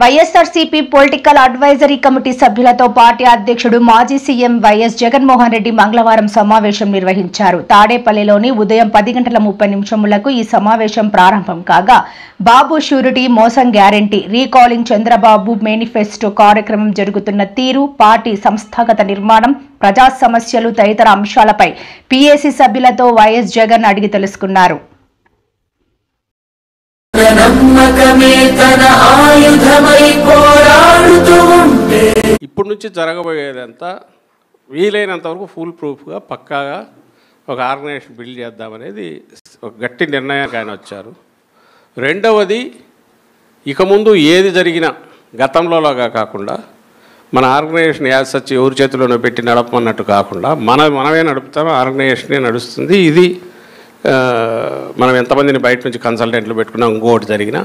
YSRCP political advisory committee సభ్యులతో party అధ్యక్షుడు మాజీ సీఎం వైఎస్ జగన్మోహన్ రెడ్డి మంగళవారం సమావేశం నిర్వహించారు. తాడేపల్లిలోని ఉదయం 10:30 ఈ సమావేశం ప్రారంభం కాగా బాబు షూరిటీ మోసం గ్యారంటీ, రీకాలింగ్ చంద్రబాబు మేనిఫెస్టో కార్యక్రమం జరుగుతున్న తీరు, పార్టీ సంస్థాగత నిర్మాణం, ప్రజా సమస్యలు తదితర అంశాలపై పీఏసీ సభ్యులతో వైఎస్ జగన్ అడిగి తెలుసుకున్నారు. ఇప్పుడు నుంచి జరగబోయేదంతా వీలైనంత వరకు ఫుల్ ప్రూఫ్గా పక్కాగా ఒక ఆర్గనైజేషన్ బిల్డ్ చేద్దామనేది ఒక గట్టి నిర్ణయానికి ఆయన వచ్చారు. రెండవది, ఇక ముందు ఏది జరిగినా గతంలోలాగా కాకుండా మన ఆర్గనైజేషన్ యాజ్ సచ్ ఎవరి చేతిలోనో పెట్టి నడపమన్నట్టు కాకుండా మనమే నడుపుతాం, ఆర్గనైజేషనే నడుస్తుంది. ఇది మనం ఎంతమందిని బయట నుంచి కన్సల్టెంట్లు పెట్టుకున్నా ఇంకోటి జరిగినా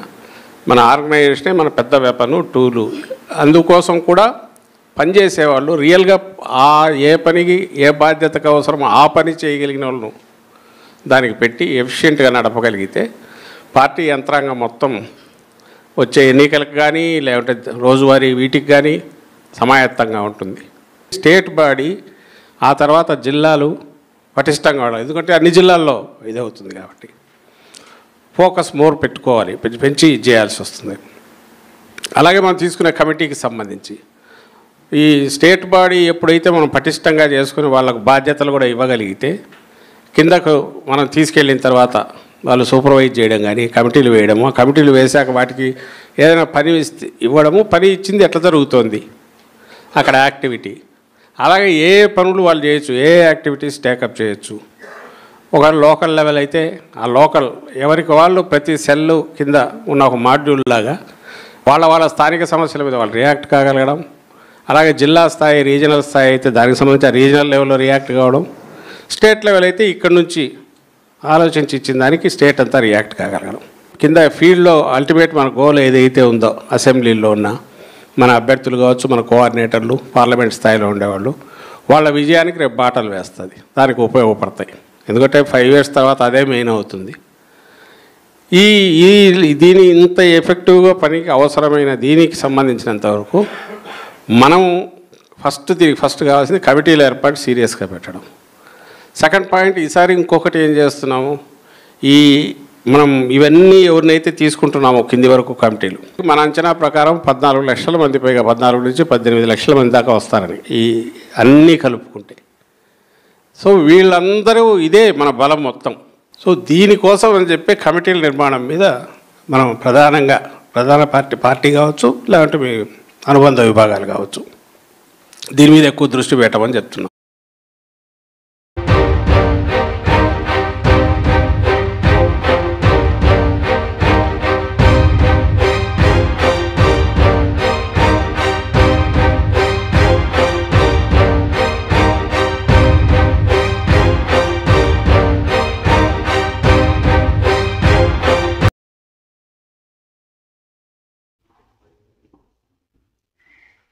మన ఆర్గనైజేషనే మన పెద్ద వెపను, టూలు. అందుకోసం కూడా పనిచేసేవాళ్ళు రియల్గా ఏ పనికి ఏ బాధ్యతకు అవసరం ఆ పని చేయగలిగిన వాళ్ళను దానికి పెట్టి ఎఫిషియెంట్గా నడపగలిగితే పార్టీ యంత్రాంగం మొత్తం వచ్చే ఎన్నికలకు కానీ లేకుంటే రోజువారీ వీటికి కానీ సమాయత్తంగా ఉంటుంది. స్టేట్ బాడీ ఆ తర్వాత జిల్లాలు పటిష్టంగా ఉండాలి. ఎందుకంటే అన్ని జిల్లాల్లో ఇదే అవుతుంది కాబట్టి ఫోకస్ మోర్ పెట్టుకోవాలి, పెంచి చేయాల్సి వస్తుంది. అలాగే మనం తీసుకునే కమిటీకి సంబంధించి ఈ స్టేట్ బాడీ ఎప్పుడైతే మనం పటిష్టంగా చేసుకుని వాళ్ళకు బాధ్యతలు కూడా ఇవ్వగలిగితే కిందకు మనం తీసుకెళ్ళిన తర్వాత వాళ్ళు సూపర్వైజ్ చేయడం కానీ కమిటీలు వేయడము, కమిటీలు వేశాక వాటికి ఏదైనా పని ఇవ్వడము, పని ఇచ్చింది ఎట్లా జరుగుతోంది అక్కడ యాక్టివిటీ, అలాగే ఏ పనులు వాళ్ళు చేయొచ్చు, ఏ యాక్టివిటీస్ టేకప్ చేయొచ్చు. ఒక లోకల్ లెవెల్ అయితే ఆ లోకల్ ఎవరికి వాళ్ళు ప్రతి సెల్ కింద ఉన్న ఒక మాడ్యూల్ లాగా వాళ్ళ స్థానిక సమస్యల మీద వాళ్ళు రియాక్ట్ కాగలగడం, అలాగే జిల్లా స్థాయి రీజనల్ స్థాయి అయితే దానికి సంబంధించి ఆ రీజనల్ లెవెల్లో రియాక్ట్ కావడం, స్టేట్ లెవెల్ అయితే ఇక్కడ నుంచి ఆలోచించి ఇచ్చిన దానికి స్టేట్ అంతా రియాక్ట్ కాగలగడం. కింద ఫీల్డ్లో అల్టిమేట్ మన గోల్ ఏదైతే ఉందో అసెంబ్లీలో ఉన్న మన అభ్యర్థులు కావచ్చు, మన కోఆర్డినేటర్లు, పార్లమెంట్ స్థాయిలో ఉండేవాళ్ళు, వాళ్ళ విజయానికి రేపు బాటలు వేస్తుంది, దానికి ఉపయోగపడతాయి. ఎందుకంటే 5 years తర్వాత అదే మెయిన్ అవుతుంది. దీని ఇంత ఎఫెక్టివ్గా పనికి అవసరమైన దీనికి సంబంధించినంత వరకు మనం ఫస్ట్ కావాల్సింది కమిటీల ఏర్పాటు సీరియస్గా పెట్టడం. సెకండ్ పాయింట్, ఈసారి ఇంకొకటి ఏం చేస్తున్నాము, మనం ఇవన్నీ ఎవరినైతే తీసుకుంటున్నామో కింది వరకు కమిటీలు, మన అంచనా ప్రకారం 14 లక్షల మంది పైగా 14 నుంచి 18 లక్షల మంది దాకా వస్తారని ఈ అన్నీ కలుపుకుంటే. సో వీళ్ళందరూ ఇదే మన బలం మొత్తం. సో దీనికోసం అని చెప్పి కమిటీల నిర్మాణం మీద మనం ప్రధాన పార్టీ కావచ్చు, లేదంటే మీ అనుబంధ విభాగాలు కావచ్చు, దీని మీద ఎక్కువ దృష్టి పెట్టమని చెప్తున్నాం.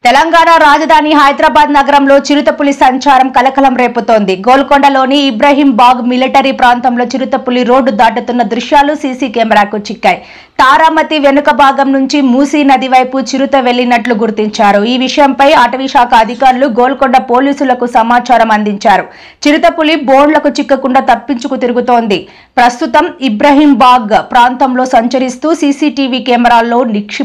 తెలంగాణ రాజధాని హైదరాబాద్ నగరంలో చిరుతపులి సంచారం కలకలం రేపుతోంది. గోల్కొండలోని ఇబ్రహీం బాగ్ మిలిటరీ ప్రాంతంలో చిరుతపులి రోడ్డు దాటుతున్న దృశ్యాలు సీసీ కెమెరాకు చిక్కాయి. తారామతి వెనుక భాగం నుంచి మూసీ నది వైపు చిరుత వెళ్లినట్లు గుర్తించారు. ఈ విషయంపై అటవీ శాఖ అధికారులు గోల్కొండ పోలీసులకు సమాచారం అందించారు. చిరుతపులి బోన్లకు చిక్కకుండా తప్పించుకు తిరుగుతోంది. ప్రస్తుతం ఇబ్రహీం బాగ్ ప్రాంతంలో సంచరిస్తూ సీసీటీవీ కెమెరాల్లో